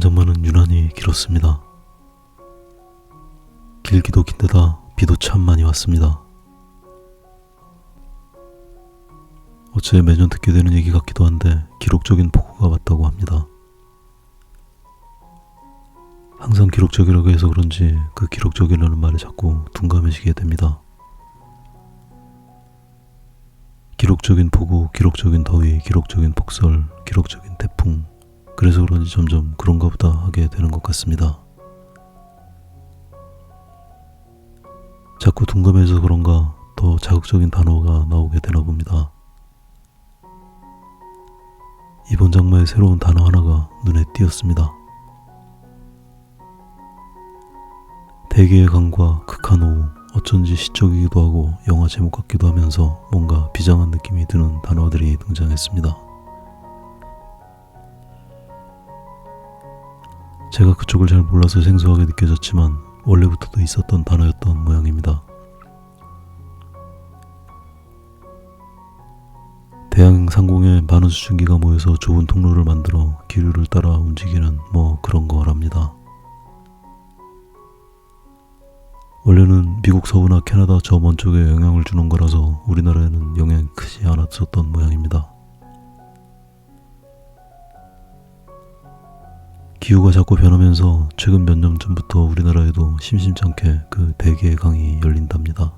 장마는 유난히 길었습니다. 길기도 긴데다 비도 참 많이 왔습니다. 어째 매년 듣게 되는 얘기 같기도 한데 기록적인 폭우가 왔다고 합니다. 항상 기록적이라고 해서 그런지 그 기록적이라는 말에 자꾸 둔감해지게 됩니다. 기록적인 폭우, 기록적인 더위, 기록적인 폭설, 기록적인 태풍. 그래서 그런지 점점 그런가 보다 하게 되는 것 같습니다. 자꾸 둔감해서 그런가 더 자극적인 단어가 나오게 되나 봅니다. 이번 장마에 새로운 단어 하나가 눈에 띄었습니다. 대기의 강과 극한 오후, 어쩐지 시적이기도 하고 영화 제목 같기도 하면서 뭔가 비장한 느낌이 드는 단어들이 등장했습니다. 제가 그쪽을 잘 몰라서 생소하게 느껴졌지만 원래부터도 있었던 단어였던 모양입니다. 대양 상공에 많은 수증기가 모여서 좁은 통로를 만들어 기류를 따라 움직이는 뭐 그런 거랍니다. 원래는 미국 서부나 캐나다 저 먼 쪽에 영향을 주는 거라서 우리나라에는 영향이 크지 않았었던 모양입니다. 기후가 자꾸 변하면서 최근 몇 년 전부터 우리나라에도 심심찮게 그 대기의 강이 열린답니다.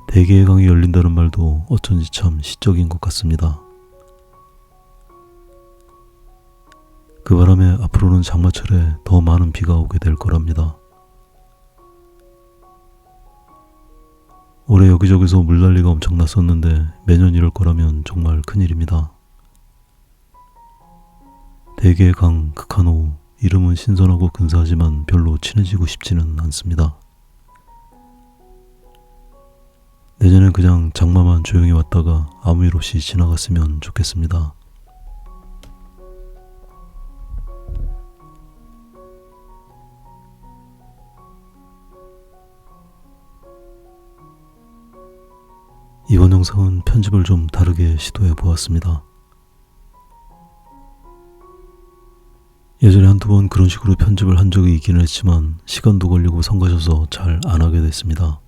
대기의 강이 열린다는 말도 어쩐지 참 시적인 것 같습니다. 그 바람에 앞으로는 장마철에 더 많은 비가 오게 될 거랍니다. 올해 여기저기서 물난리가 엄청 났었는데 매년 이럴 거라면 정말 큰일입니다. 대기의 강, 극한 오후, 이름은 신선하고 근사하지만 별로 친해지고 싶지는 않습니다. 내년엔 그냥 장마만 조용히 왔다가 아무 일 없이 지나갔으면 좋겠습니다. 이번 영상은 편집을 좀 다르게 시도해 보았습니다. 예전에 한두 번 그런 식으로 편집을 한 적이 있기는 했지만 시간도 걸리고 성가셔서 잘 안 하게 됐습니다.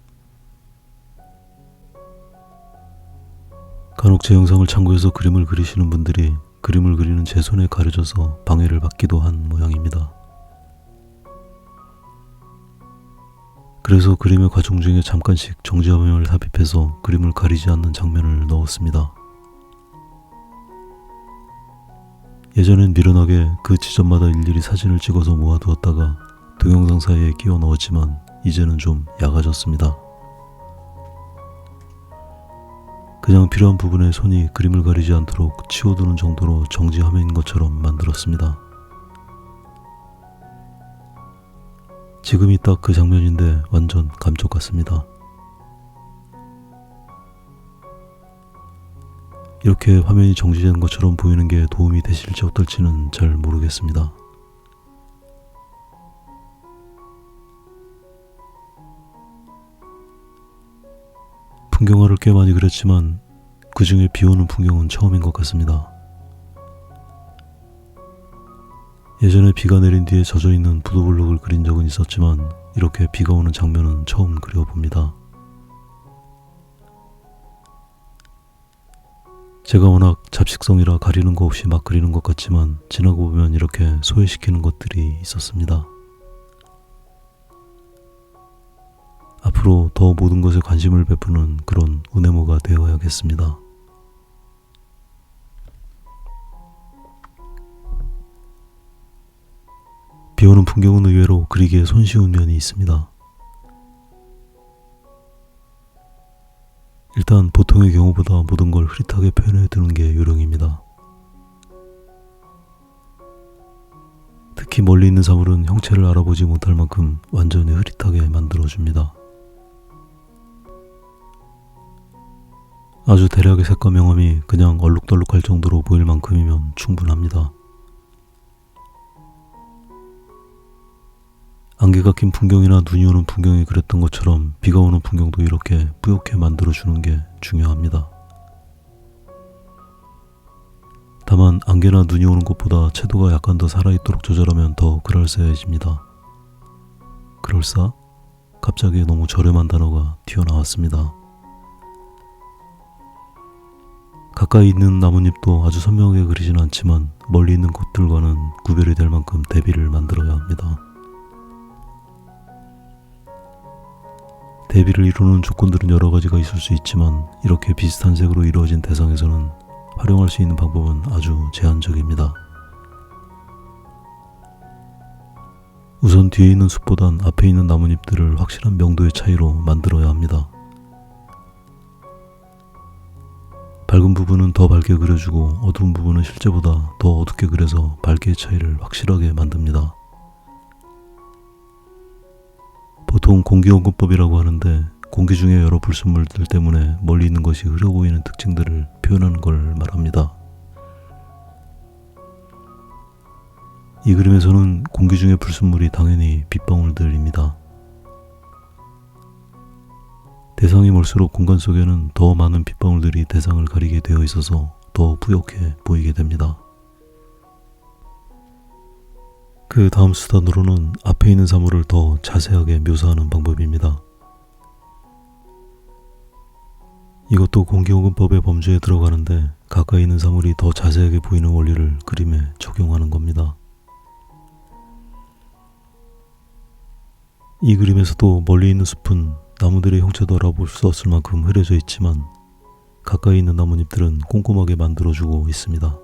간혹 제 영상을 참고해서 그림을 그리시는 분들이 그림을 그리는 제 손에 가려져서 방해를 받기도 한 모양입니다. 그래서 그림의 과정 중에 잠깐씩 정지화면을 삽입해서 그림을 가리지 않는 장면을 넣었습니다. 예전엔 미련하게 그 지점마다 일일이 사진을 찍어서 모아두었다가 동영상 사이에 끼워 넣었지만 이제는 좀 얕아졌습니다. 그냥 필요한 부분에 손이 그림을 가리지 않도록 치워두는 정도로 정지 화면인 것처럼 만들었습니다. 지금이 딱 그 장면인데 완전 감쪽 같습니다. 이렇게 화면이 정지되는 것처럼 보이는 게 도움이 되실지 어떨지는 잘 모르겠습니다. 풍경화를 꽤 많이 그렸지만 그 중에 비 오는 풍경은 처음인 것 같습니다. 예전에 비가 내린 뒤에 젖어있는 부도블록을 그린 적은 있었지만 이렇게 비가 오는 장면은 처음 그려봅니다. 제가 워낙 잡식성이라 가리는 거 없이 막 그리는 것 같지만 지나고 보면 이렇게 소외시키는 것들이 있었습니다. 앞으로 더 모든 것에 관심을 베푸는 그런 우네모가 되어야겠습니다. 비오는 풍경은 의외로 그리기에 손쉬운 면이 있습니다. 일단 보통의 경우보다 모든 걸 흐릿하게 표현해 두는 게 요령입니다. 특히 멀리 있는 사물은 형체를 알아보지 못할 만큼 완전히 흐릿하게 만들어줍니다. 아주 대략의 색감 명암이 그냥 얼룩덜룩할 정도로 보일 만큼이면 충분합니다. 안개가 낀 풍경이나 눈이 오는 풍경이 그랬던 것처럼 비가 오는 풍경도 이렇게 뿌옇게 만들어주는 게 중요합니다. 다만 안개나 눈이 오는 것보다 채도가 약간 더 살아있도록 조절하면 더 그럴싸해집니다. 그럴싸? 갑자기 너무 저렴한 단어가 튀어나왔습니다. 가까이 있는 나뭇잎도 아주 선명하게 그리진 않지만 멀리 있는 곳들과는 구별이 될 만큼 대비를 만들어야 합니다. 대비를 이루는 조건들은 여러 가지가 있을 수 있지만 이렇게 비슷한 색으로 이루어진 대상에서는 활용할 수 있는 방법은 아주 제한적입니다. 우선 뒤에 있는 숲보단 앞에 있는 나뭇잎들을 확실한 명도의 차이로 만들어야 합니다. 밝은 부분은 더 밝게 그려주고 어두운 부분은 실제보다 더 어둡게 그려서 밝기의 차이를 확실하게 만듭니다. 보통 공기원근법이라고 하는데 공기 중에 여러 불순물들 때문에 멀리 있는 것이 흐려 보이는 특징들을 표현하는 걸 말합니다. 이 그림에서는 공기 중의 불순물이 당연히 빗방울들입니다. 대상이 멀수록 공간 속에는 더 많은 빗방울들이 대상을 가리게 되어 있어서 더 뿌옇게 보이게 됩니다. 그 다음 수단으로는 앞에 있는 사물을 더 자세하게 묘사하는 방법입니다. 이것도 공기원근법의 범주에 들어가는데 가까이 있는 사물이 더 자세하게 보이는 원리를 그림에 적용하는 겁니다. 이 그림에서도 멀리 있는 숲은 나무들의 형체도 알아볼 수 없을 만큼 흐려져 있지만 가까이 있는 나뭇잎들은 꼼꼼하게 만들어주고 있습니다.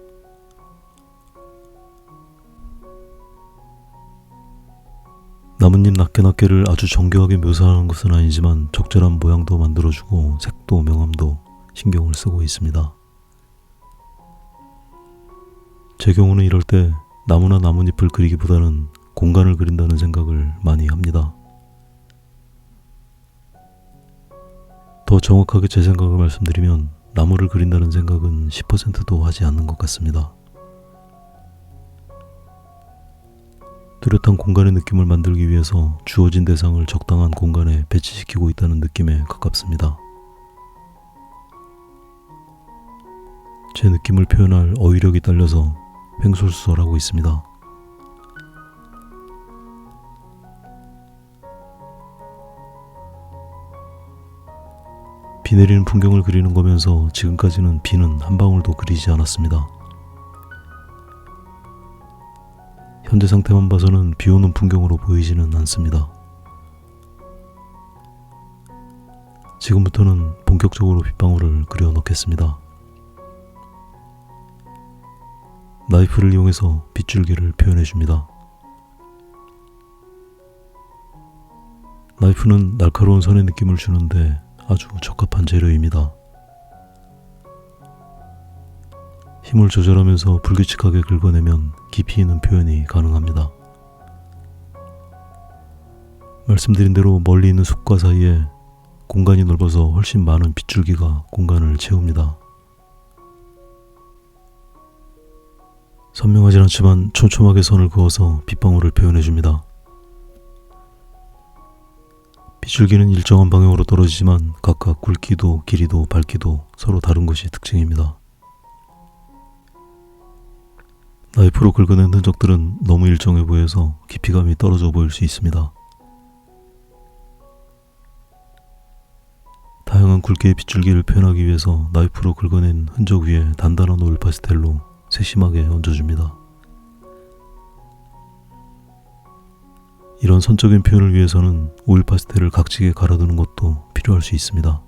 나뭇잎 낱개낱개를 아주 정교하게 묘사하는 것은 아니지만 적절한 모양도 만들어주고 색도 명암도 신경을 쓰고 있습니다. 제 경우는 이럴 때 나무나 나뭇잎을 그리기보다는 공간을 그린다는 생각을 많이 합니다. 더 정확하게 제 생각을 말씀드리면 나무를 그린다는 생각은 10%도 하지 않는 것 같습니다. 뚜렷한 공간의 느낌을 만들기 위해서 주어진 대상을 적당한 공간에 배치시키고 있다는 느낌에 가깝습니다. 제 느낌을 표현할 어휘력이 딸려서 횡설수설하고 있습니다. 비 내리는 풍경을 그리는 거면서 지금까지는 비는 한 방울도 그리지 않았습니다. 현재 상태만 봐서는 비 오는 풍경으로 보이지는 않습니다. 지금부터는 본격적으로 빗방울을 그려 넣겠습니다. 나이프를 이용해서 빗줄기를 표현해 줍니다. 나이프는 날카로운 선의 느낌을 주는데 아주 적합한 재료입니다. 힘을 조절하면서 불규칙하게 긁어내면 깊이 있는 표현이 가능합니다. 말씀드린 대로 멀리 있는 숲과 사이에 공간이 넓어서 훨씬 많은 빗줄기가 공간을 채웁니다. 선명하진 않지만 촘촘하게 선을 그어서 빗방울을 표현해줍니다. 빗줄기는 일정한 방향으로 떨어지지만 각각 굵기도 길이도 밝기도 서로 다른 것이 특징입니다. 나이프로 긁어낸 흔적들은 너무 일정해 보여서 깊이감이 떨어져 보일 수 있습니다. 다양한 굵기의 빗줄기를 표현하기 위해서 나이프로 긁어낸 흔적 위에 단단한 오일 파스텔로 세심하게 얹어줍니다. 이런 선적인 표현을 위해서는 오일 파스텔을 각지게 갈아두는 것도 필요할 수 있습니다.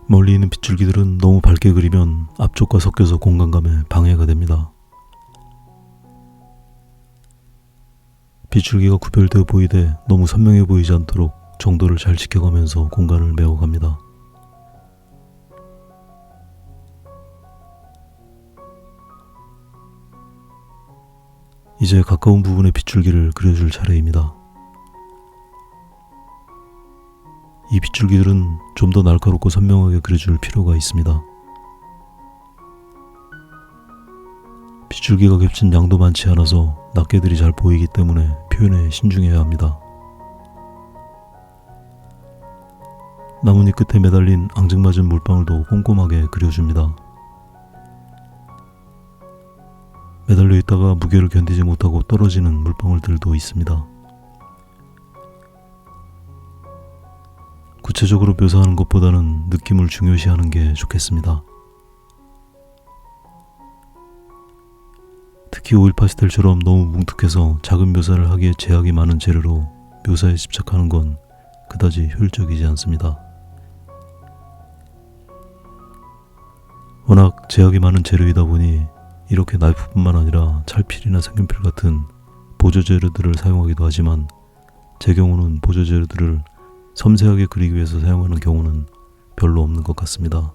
멀리 있는 빗줄기들은 너무 밝게 그리면 앞쪽과 섞여서 공간감에 방해가 됩니다. 빗줄기가 구별되어 보이되 너무 선명해 보이지 않도록 정도를 잘 지켜가면서 공간을 메워갑니다. 이제 가까운 부분의 빗줄기를 그려줄 차례입니다. 이 빗줄기들은 좀 더 날카롭고 선명하게 그려줄 필요가 있습니다. 빗줄기가 겹친 양도 많지 않아서 낱개들이 잘 보이기 때문에 표현에 신중해야 합니다. 나뭇잎 끝에 매달린 앙증맞은 물방울도 꼼꼼하게 그려줍니다. 매달려 있다가 무게를 견디지 못하고 떨어지는 물방울들도 있습니다. 구체적으로 묘사하는 것보다는 느낌을 중요시하는 게 좋겠습니다. 특히 오일 파스텔처럼 너무 뭉툭해서 작은 묘사를 하기에 제약이 많은 재료로 묘사에 집착하는 건 그다지 효율적이지 않습니다. 워낙 제약이 많은 재료이다 보니 이렇게 나이프뿐만 아니라 찰필이나 색연필 같은 보조 재료들을 사용하기도 하지만 제 경우는 보조 재료들을 섬세하게 그리기 위해서 사용하는 경우는 별로 없는 것 같습니다.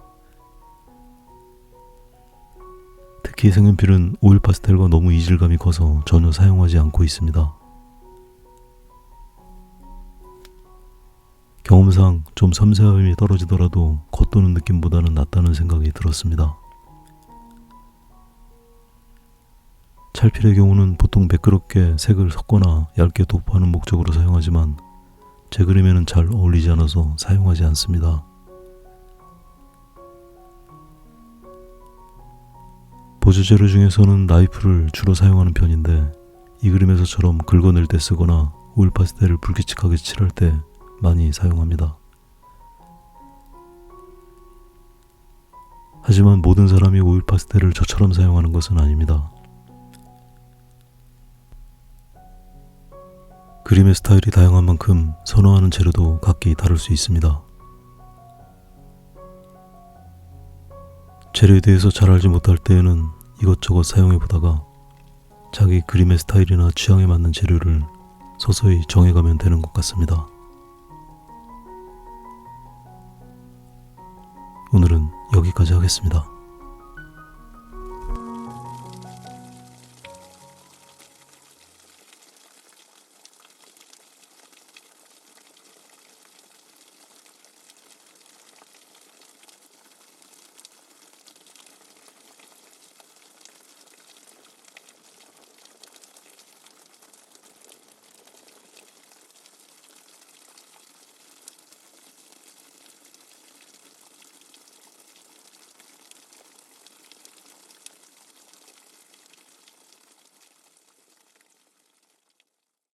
특히 색연필은 오일 파스텔과 너무 이질감이 커서 전혀 사용하지 않고 있습니다. 경험상 좀 섬세함이 떨어지더라도 겉도는 느낌보다는 낫다는 생각이 들었습니다. 찰필의 경우는 보통 매끄럽게 색을 섞거나 얇게 도포하는 목적으로 사용하지만 제 그림에는 잘 어울리지 않아서 사용하지 않습니다. 보조 재료 중에서는 나이프를 주로 사용하는 편인데 이 그림에서처럼 긁어낼 때 쓰거나 오일 파스텔을 불규칙하게 칠할 때 많이 사용합니다. 하지만 모든 사람이 오일 파스텔을 저처럼 사용하는 것은 아닙니다. 그림의 스타일이 다양한 만큼 선호하는 재료도 각기 다를 수 있습니다. 재료에 대해서 잘 알지 못할 때에는 이것저것 사용해보다가 자기 그림의 스타일이나 취향에 맞는 재료를 서서히 정해가면 되는 것 같습니다. 오늘은 여기까지 하겠습니다.